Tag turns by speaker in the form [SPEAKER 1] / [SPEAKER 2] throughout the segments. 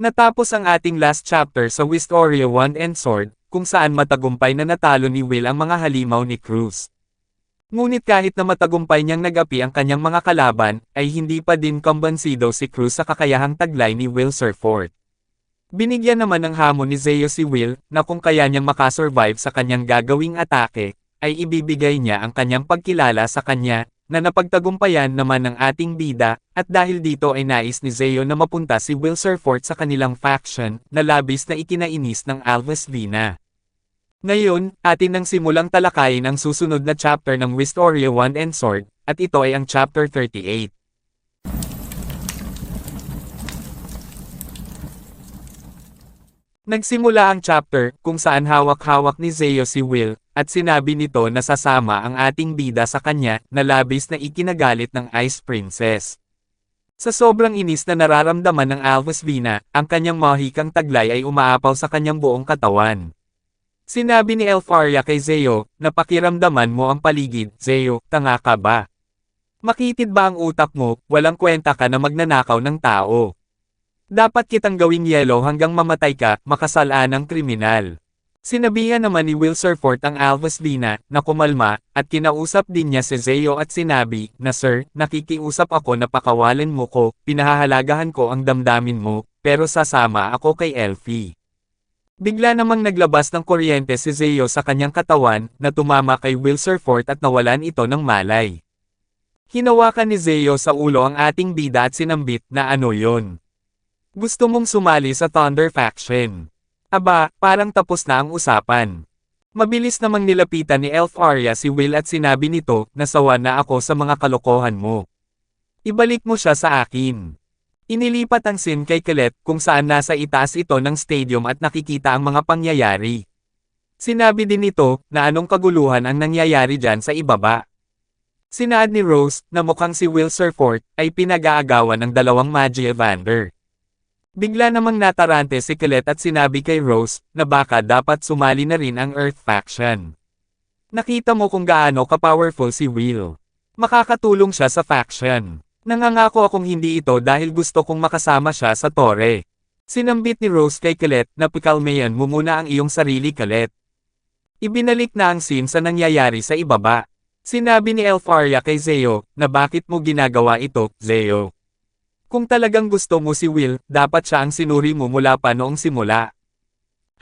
[SPEAKER 1] Natapos ang ating last chapter sa Wistoria Wand and Sword, kung saan matagumpay na natalo ni Will ang mga halimaw ni Cruz. Ngunit kahit na matagumpay niyang nagapi ang kanyang mga kalaban, ay hindi pa din kumbansido si Cruz sa kakayahang taglay ni Will Surfort. Binigyan naman ng hamon ni Zeo si Will, na kung kaya niyang makasurvive sa kanyang gagawing atake, ay ibibigay niya ang kanyang pagkilala sa kanya, na napagtagumpayan naman ng ating bida, at dahil dito ay nais ni Zeo na mapunta si Will Surfort sa kanilang faction, na labis na ikinainis ng Alves Vina. Ngayon, atin nang simulang talakayin ang susunod na chapter ng Wistoria Wand and Sword, at ito ay ang chapter 38. Nagsimula ang chapter, kung saan hawak-hawak ni Zeo si Will, at sinabi nito na sasama ang ating bida sa kanya, na labis na ikinagalit ng Ice Princess. Sa sobrang inis na nararamdaman ng Alves Vina, ang kanyang mahikang taglay ay umaapaw sa kanyang buong katawan. Sinabi ni Elfaria kay Zeo, na pakiramdaman mo ang paligid, Zeo, tanga ka ba? Makitid ba ang utak mo, walang kwenta ka na magnanakaw ng tao? Dapat kitang gawing yelo hanggang mamatay ka, makasalanang kriminal. Sinabihan naman ni Will Surfort ang Alves Vina, na kumalma, at kinausap din niya si Zeo at sinabi, na Sir, nakikiusap ako na pakawalan mo ko, pinahahalagahan ko ang damdamin mo, pero sasama ako kay Elfie. Bigla namang naglabas ng kuryente si Zeo sa kanyang katawan, na tumama kay Will Surfort at nawalan ito ng malay. Hinawakan ni Zeo sa ulo ang ating bida at sinambit na ano yon. Gusto mong sumali sa Thunder Faction. Aba, parang tapos na ang usapan. Mabilis namang nilapitan ni Elfaria si Will at sinabi nito, na sawa na ako sa mga kalokohan mo. Ibalik mo siya sa akin. Inilipat ang scene kay Colette kung saan nasa itaas ito ng stadium at nakikita ang mga pangyayari. Sinabi din nito, na anong kaguluhan ang nangyayari dyan sa ibaba. Sinaad ni Rose, na mukhang si Will Surfort, ay pinag-aagawan ng dalawang Magie Evander. Bigla namang natarante si Colette at sinabi kay Rose, na baka dapat sumali na rin ang Earth Faction. Nakita mo kung gaano ka-powerful si Will. Makakatulong siya sa faction. Nangangako akong hindi ito dahil gusto kong makasama siya sa tore. Sinambit ni Rose kay Colette na pikalmayan mo muna ang iyong sarili Colette. Ibinalik na ang scene sa nangyayari sa ibaba. Sinabi ni Elfaria kay Zeo, na bakit mo ginagawa ito, Zeo? Kung talagang gusto mo si Will, dapat siya ang sinuri mo mula pa noong simula.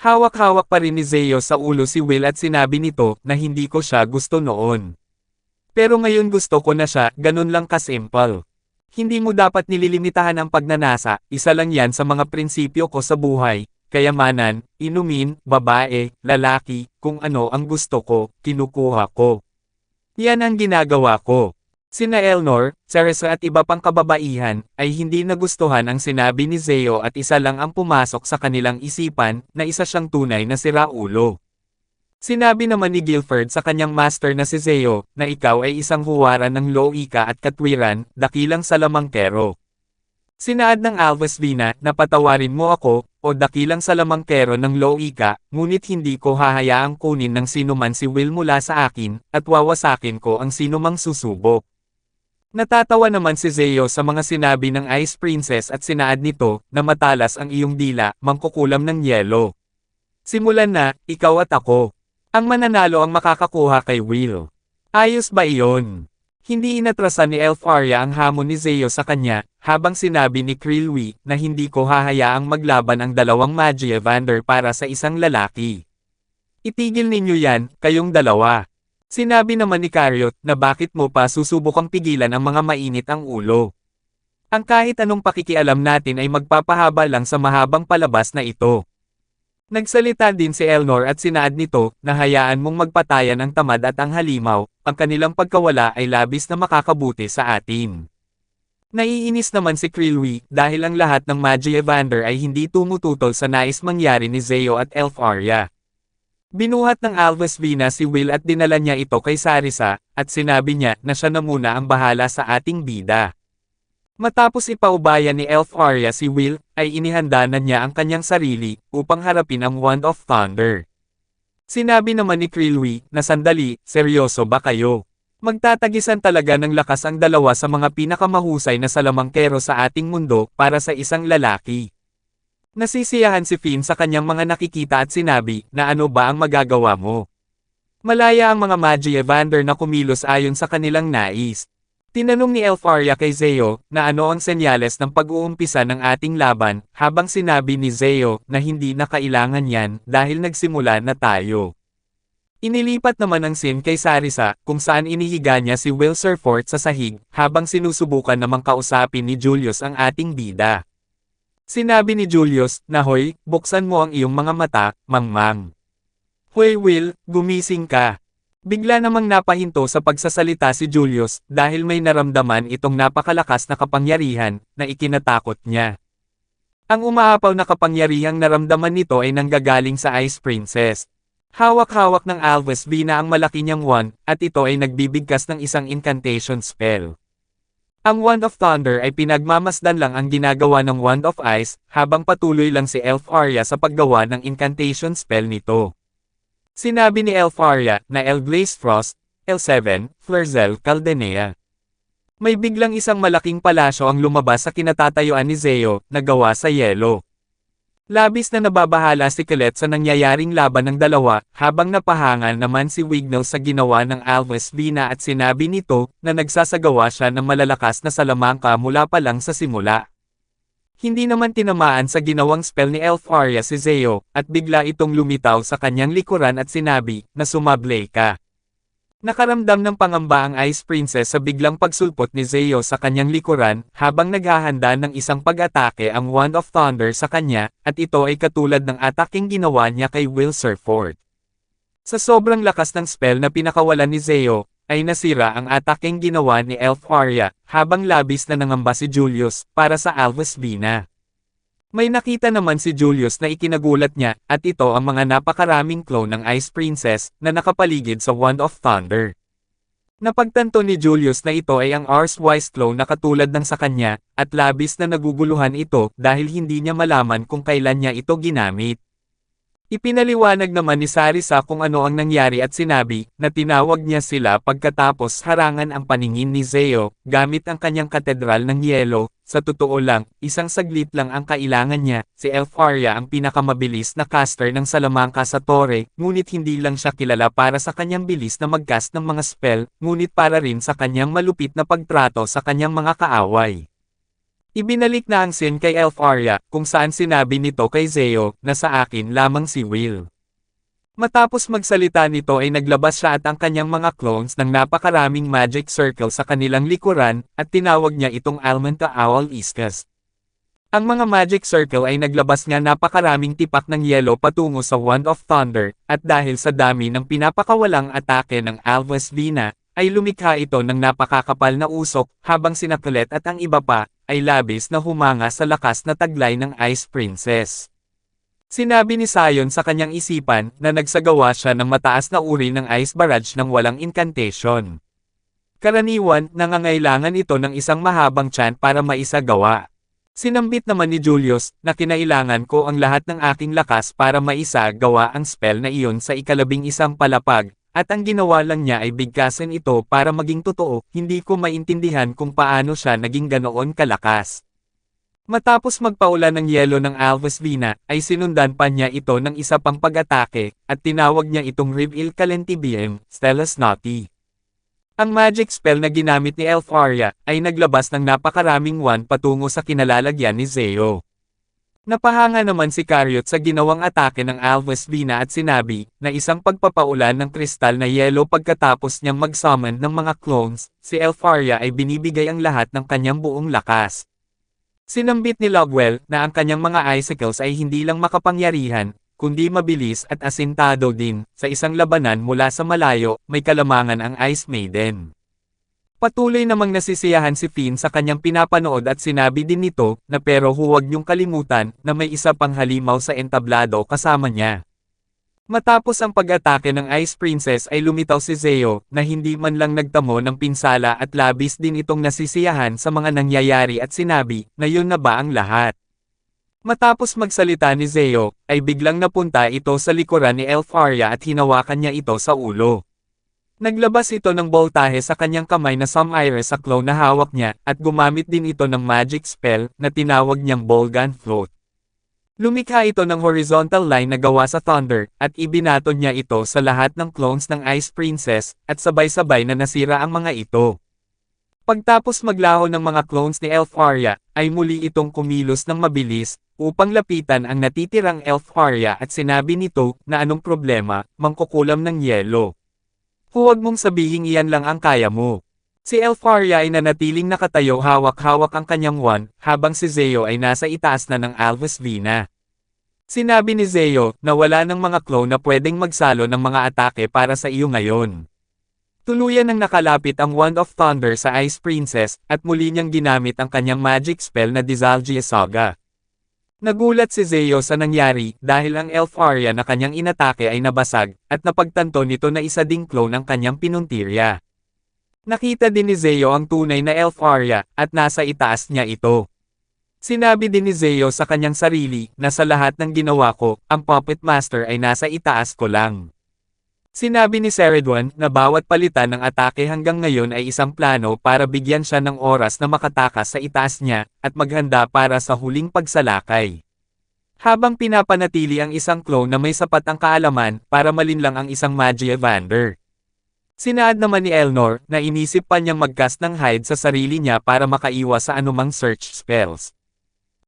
[SPEAKER 1] Hawak-hawak pa rin ni Zeo sa ulo si Will at sinabi nito, na hindi ko siya gusto noon. Pero ngayon gusto ko na siya, ganun lang kasimple. Hindi mo dapat nililimitahan ang pagnanasa, isa lang yan sa mga prinsipyo ko sa buhay, kayamanan, inumin, babae, lalaki, kung ano ang gusto ko, kinukuha ko. Yan ang ginagawa ko. Sina Elnor, Ceresa at iba pang kababaihan, ay hindi nagustuhan ang sinabi ni Zeo at isa lang ang pumasok sa kanilang isipan, na isa siyang tunay na siraulo. Sinabi naman ni Guilford sa kanyang master na si Zeo, na ikaw ay isang huwaran ng loika at katwiran, dakilang salamangkero. Sinaad ng Alves Vina, na patawarin mo ako, o dakilang salamangkero ng loika, ngunit hindi ko hahayaang kunin ng sinuman si Will mula sa akin, at wawasakin ko ang sinumang susubok. Natatawa naman si Zeo sa mga sinabi ng Ice Princess at sinaad nito, na matalas ang iyong dila, mangkukulam ng yelo. Simulan na, ikaw at ako. Ang mananalo ang makakakuha kay Will. Ayos ba iyon? Hindi inatrasan ni Elfaria ang hamon ni Zeo sa kanya, habang sinabi ni Krilwi, na hindi ko hahayaang maglaban ang dalawang Magie Evander para sa isang lalaki. Itigil ninyo yan, kayong dalawa. Sinabi naman ni Cariot, na bakit mo pa susubukang pigilan ang mga mainit ang ulo. Ang kahit anong pakikialam natin ay magpapahaba lang sa mahabang palabas na ito. Nagsalita din si Elnor at sinaad nito, na hayaan mong magpatayan ang tamad at ang halimaw, ang kanilang pagkawala ay labis na makakabuti sa atin. Naiinis naman si Krilwi, dahil ang lahat ng Magie Evander ay hindi tumututol sa nais mangyari ni Zeo at Elfaria. Binuhat ng Alves Vina si Will at dinala niya ito kay Sarisa, at sinabi niya na siya na muna ang bahala sa ating bida. Matapos ipaubaya ni Elfaria si Will, ay inihanda na niya ang kanyang sarili, upang harapin ang Wand of Thunder. Sinabi naman ni Krilwi, na sandali, seryoso ba kayo? Magtatagisan talaga ng lakas ang dalawa sa mga pinakamahusay na salamangkero sa ating mundo, para sa isang lalaki. Nasisiyahan si Finn sa kanyang mga nakikita at sinabi na ano ba ang magagawa mo. Malaya ang mga Magi Evander na kumilos ayon sa kanilang nais. Tinanong ni Elfaria kay Zeo na ano ang senyales ng pag-uumpisa ng ating laban habang sinabi ni Zeo na hindi na kailangan yan dahil nagsimula na tayo. Inilipat naman ang scene kay Sarisa kung saan inihiga niya si Will Surfort sa sahig habang sinusubukan namang kausapin ni Julius ang ating bida. Sinabi ni Julius na hoy, buksan mo ang iyong mga mata, mangmang. Hoy Will, gumising ka. Bigla namang napahinto sa pagsasalita si Julius dahil may naramdaman itong napakalakas na kapangyarihan na ikinatakot niya. Ang umaapaw na kapangyarihang naramdaman nito ay nanggagaling sa Ice Princess. Hawak-hawak ng Alves Vina ang malaki niyang wand at ito ay nagbibigkas ng isang incantation spell. Ang Wand of Thunder ay pinagmamasdan lang ang ginagawa ng Wand of Ice habang patuloy lang si Elfaria sa paggawa ng incantation spell nito. Sinabi ni Elfaria na Elblaze Frost, L7, Flurzel Caldenea. May biglang isang malaking palasyo ang lumabas sa kinatatayuan ni Zeo na gawa sa yelo. Labis na nababahala si Colette sa nangyayaring laban ng dalawa, habang napahangal naman si Wignall sa ginawa ng Alves Vina at sinabi nito na nagsasagawa siya ng malalakas na salamangka mula pa lang sa simula. Hindi naman tinamaan sa ginawang spell ni Elfaria si Zeo, at bigla itong lumitaw sa kanyang likuran at sinabi na sumablay ka. Nakaramdam ng pangamba ang Ice Princess sa biglang pagsulpot ni Zeo sa kanyang likuran, habang naghahanda ng isang pag-atake ang Wand of Thunder sa kanya, at ito ay katulad ng ataking ginawa niya kay Will Surfort. Sa sobrang lakas ng spell na pinakawalan ni Zeo, ay nasira ang ataking ginawa ni Elfaria, habang labis na nangamba si Julius para sa Alves Vina. May nakita naman si Julius na ikinagulat niya, at ito ang mga napakaraming clone ng Ice Princess na nakapaligid sa Wand of Thunder. Napagtanto ni Julius na ito ay ang Arswise clone na katulad ng sa kanya, at labis na naguguluhan ito dahil hindi niya malaman kung kailan niya ito ginamit. Ipinaliwanag naman ni Sarisa kung ano ang nangyari at sinabi na tinawag niya sila pagkatapos harangan ang paningin ni Zeo gamit ang kanyang katedral ng yelo. Sa totoo lang, isang saglit lang ang kailangan niya. Si Elfaria ang pinakamabilis na caster ng Salamangka sa Torre, ngunit hindi lang siya kilala para sa kanyang bilis na mag-cast ng mga spell, ngunit para rin sa kanyang malupit na pagtrato sa kanyang mga kaaway. Ibinalik na ang scene kay Elfaria, kung saan sinabi nito kay Zeo na sa akin lamang si Will. Matapos magsalita nito ay naglabas siya at ang kanyang mga clones ng napakaraming magic circle sa kanilang likuran, at tinawag niya itong Almanta Owl Iskas. Ang mga magic circle ay naglabas nga napakaraming tipak ng yelo patungo sa Wand of Thunder, at dahil sa dami ng pinapakawalang atake ng Alves Vina, ay lumikha ito ng napakakapal na usok, habang sina Colette at ang iba pa, ay labis na humanga sa lakas na taglay ng Ice Princess. Sinabi ni Sion sa kanyang isipan na nagsagawa siya ng mataas na uri ng ice barrage ng walang incantation. Karaniwan, nangangailangan ito ng isang mahabang chant para maisagawa. Sinambit naman ni Julius na kinailangan ko ang lahat ng aking lakas para maisagawa ang spell na iyon sa ika-11 palapag, at ang ginawa lang niya ay bigkasin ito para maging totoo. Hindi ko maintindihan kung paano siya naging ganoon kalakas. Matapos magpaulan ng yelo ng Alves Vina, ay sinundan pa niya ito ng isa pang pag-atake, at tinawag niya itong Reveal Calentibium, Stellas Naughty. Ang magic spell na ginamit ni Elfaria, ay naglabas ng napakaraming wand patungo sa kinalalagyan ni Zeo. Napahanga naman si Cariot sa ginawang atake ng Alves Vina at sinabi, na isang pagpapaulan ng kristal na yelo pagkatapos niyang mag-summon ng mga clones, si Elfaria ay binibigay ang lahat ng kanyang buong lakas. Sinambit ni Logwell na ang kanyang mga icicles ay hindi lang makapangyarihan, kundi mabilis at asintado din. Sa isang labanan mula sa malayo, may kalamangan ang Ice Maiden. Patuloy namang nasisiyahan si Finn sa kanyang pinapanood at sinabi din nito na pero huwag niyong kalimutan na may isa pang halimaw sa entablado kasama niya. Matapos ang pag-atake ng Ice Princess ay lumitaw si Zeo na hindi man lang nagtamo ng pinsala at labis din itong nasisiyahan sa mga nangyayari at sinabi na yun na ba ang lahat. Matapos magsalita ni Zeo, ay biglang napunta ito sa likuran ni Elfaria at hinawakan niya ito sa ulo. Naglabas ito ng boltahe sa kanyang kamay na Sumire sa claw na hawak niya at gumamit din ito ng magic spell na tinawag niyang Bolgan Float. Lumikha ito ng horizontal line na gawa sa Thunder, at ibinato niya ito sa lahat ng clones ng Ice Princess, at sabay-sabay na nasira ang mga ito. Pagtapos maglaho ng mga clones ni Elf Arya, ay muli itong kumilos ng mabilis, upang lapitan ang natitirang Elf Arya at sinabi nito na anong problema, mangkukulam ng yelo. Huwag mong sabihing iyan lang ang kaya mo. Si Elf Arya ay nanatiling nakatayo hawak-hawak ang kanyang wand, habang si Zeo ay nasa itaas na ng Alvis Vina. Sinabi ni Zeo na wala ng mga clone na pwedeng magsalo ng mga atake para sa iyo ngayon. Tuluyan nang nakalapit ang Wand of Thunder sa Ice Princess, at muli niyang ginamit ang kanyang magic spell na Dizalgia Saga. Nagulat si Zeo sa nangyari dahil ang Elf Arya na kanyang inatake ay nabasag, at napagtanto nito na isa ding clone ang kanyang pinuntirya. Nakita din ni Zeo ang tunay na Elf Arya, at nasa itaas niya ito. Sinabi din ni Zeo sa kanyang sarili na sa lahat ng ginawa ko, ang Puppet Master ay nasa itaas ko lang. Sinabi ni Ceridwen na bawat palitan ng atake hanggang ngayon ay isang plano para bigyan siya ng oras na makatakas sa itaas niya, at maghanda para sa huling pagsalakay. Habang pinapanatili ang isang clone na may sapat ang kaalaman para malinlang ang isang Magia Evander. Sinaad naman ni Elnor na inisip pa niyang mag-cast ng hide sa sarili niya para makaiwas sa anumang search spells.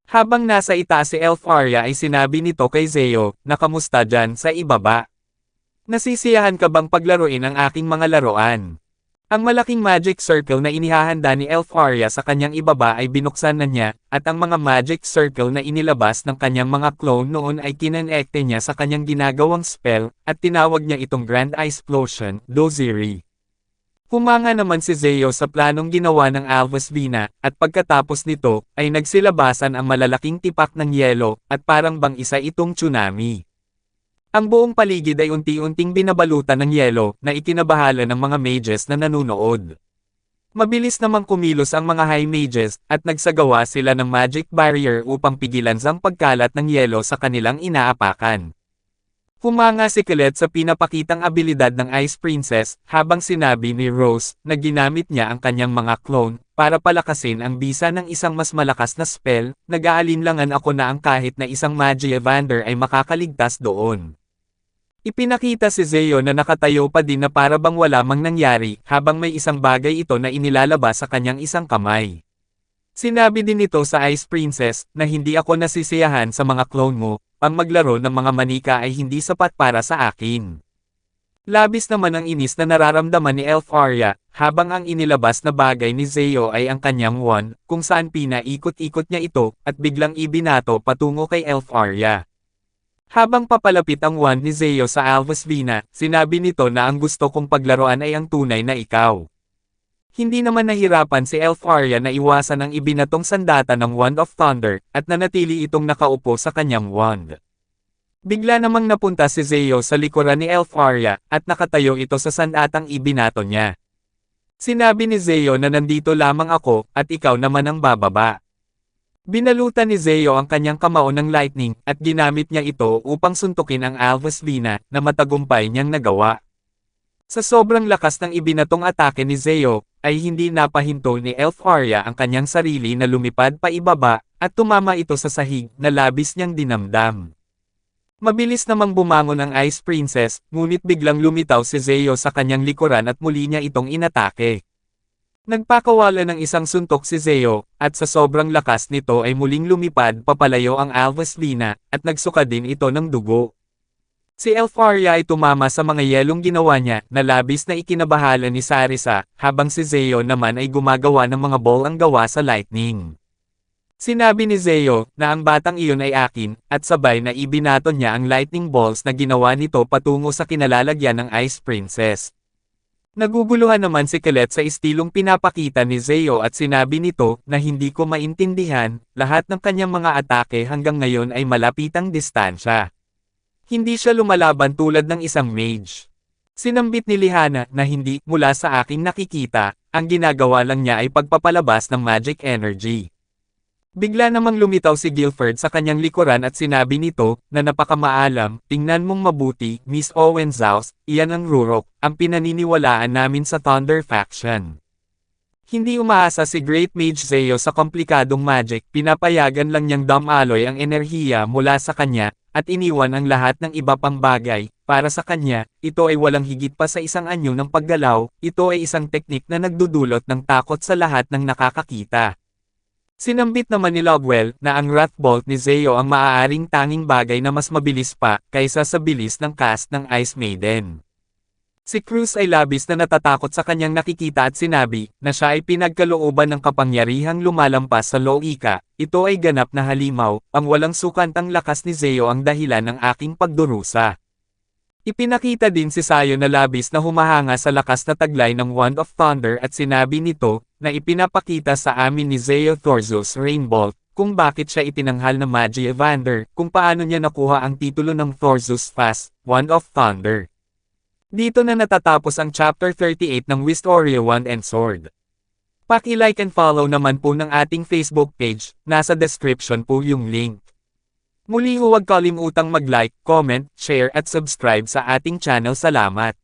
[SPEAKER 1] Habang nasa itaas si Elf Arya ay sinabi nito kay Zeo na kamusta dyan sa ibaba. Nasisiyahan ka bang paglaruin ang aking mga laruan? Ang malaking magic circle na inihahanda ni Elf Arya sa kanyang ibaba ay binuksan na niya, at ang mga magic circle na inilabas ng kanyang mga clone noon ay kinonekte niya sa kanyang ginagawang spell, at tinawag niya itong Grand Explosion, Doziri. Humanga naman si Zeo sa planong ginawa ng Alvis Vina, at pagkatapos nito, ay nagsilabasan ang malalaking tipak ng yelo, at parang bang isa itong tsunami. Ang buong paligid ay unti-unting binabalutan ng yelo na ikinabahala ng mga mages na nanunood. Mabilis namang kumilos ang mga high mages at nagsagawa sila ng magic barrier upang pigilan ang pagkalat ng yelo sa kanilang inaapakan. Humanga si Colette sa pinapakitang abilidad ng Ice Princess habang sinabi ni Rose na ginamit niya ang kanyang mga clone para palakasin ang bisa ng isang mas malakas na spell. Nag-aalinlangan ako na ang kahit na isang Magia Evander ay makakaligtas doon. Ipinakita si Zeo na nakatayo pa din na para bang wala mang nangyari habang may isang bagay ito na inilalabas sa kanyang isang kamay. Sinabi din nito sa Ice Princess na hindi ako nasisiyahan sa mga clone mo, ang maglaro ng mga manika ay hindi sapat para sa akin. Labis naman ang inis na nararamdaman ni Elf Arya habang ang inilabas na bagay ni Zeo ay ang kanyang wand, kung saan pinaikot-ikot niya ito at biglang ibinato patungo kay Elf Arya. Habang papalapit ang wand ni Zeo sa Alvis Vina, sinabi nito na ang gusto kong paglaruan ay ang tunay na ikaw. Hindi naman nahirapan si Elf Arya na iwasan ang ibinatong sandata ng Wand of Thunder, at nanatili itong nakaupo sa kanyang wand. Bigla namang napunta si Zeo sa likuran ni Elf Arya, at nakatayo ito sa sandatang ibinato niya. Sinabi ni Zeo na nandito lamang ako, at ikaw naman ang bababa. Binalutan ni Zeo ang kanyang kamao ng lightning, at ginamit niya ito upang suntukin ang Alvis Vina, na matagumpay niyang nagawa. Sa sobrang lakas ng ibinatong atake ni Zeo, ay hindi napahinto ni Elf Arya ang kanyang sarili na lumipad pa ibaba, at tumama ito sa sahig na labis niyang dinamdam. Mabilis namang bumangon ang Ice Princess, ngunit biglang lumitaw si Zeo sa kanyang likuran at muli niya itong inatake. Nagpakawala ng isang suntok si Zeo, at sa sobrang lakas nito ay muling lumipad papalayo ang Alvis Vina, at nagsuka din ito ng dugo. Si Elf Arya ay tumama sa mga yelong ginawa niya na labis na ikinabahala ni Sarisa, habang si Zeo naman ay gumagawa ng mga ball ang gawa sa lightning. Sinabi ni Zeo na ang batang iyon ay akin, at sabay na ibinato niya ang lightning balls na ginawa nito patungo sa kinalalagyan ng Ice Princess. Naguguluhan naman si Colette sa estilong pinapakita ni Zeo at sinabi nito na hindi ko maintindihan, lahat ng kanyang mga atake hanggang ngayon ay malapitang distansya. Hindi siya lumalaban tulad ng isang mage. Sinambit ni Lihana na hindi, mula sa aking nakikita, ang ginagawa lang niya ay pagpapalabas ng magic energy. Bigla namang lumitaw si Guilford sa kanyang likuran at sinabi nito na napakamaalam, tingnan mong mabuti, Miss Owenzaus, iyan ang Rurok, ang pinaniniwalaan namin sa Thunder Faction. Hindi umaasa si Great Mage Zeo sa komplikadong magic, pinapayagan lang niyang dumaloy ang enerhiya mula sa kanya, at iniwan ang lahat ng iba pang bagay. Para sa kanya, ito ay walang higit pa sa isang anyo ng paggalaw, ito ay isang teknik na nagdudulot ng takot sa lahat ng nakakakita. Sinambit naman ni Logwell na ang Wrath Bolt ni Zeo ang maaaring tanging bagay na mas mabilis pa kaysa sa bilis ng cast ng Ice Maiden. Si Cruz ay labis na natatakot sa kanyang nakikita at sinabi na siya ay pinagkalooban ng kapangyarihang lumalampas sa loika. Ito ay ganap na halimaw, ang walang sukantang lakas ni Zeo ang dahilan ng aking pagdurusa. Ipinakita din si Sayo na labis na humahanga sa lakas na taglay ng Wand of Thunder at sinabi nito na ipinapakita sa amin ni Zeo Thorzus Rainbolt kung bakit siya itinanghal na Magi Evander, kung paano niya nakuha ang titulo ng Thorzus Fast, Wand of Thunder. Dito na natatapos ang Chapter 38 ng Wistoria Wand and Sword. Paki-like and follow naman po ng ating Facebook page, nasa description po yung link. Muli huwag kalimutang mag-like, comment, share at subscribe sa ating channel. Salamat!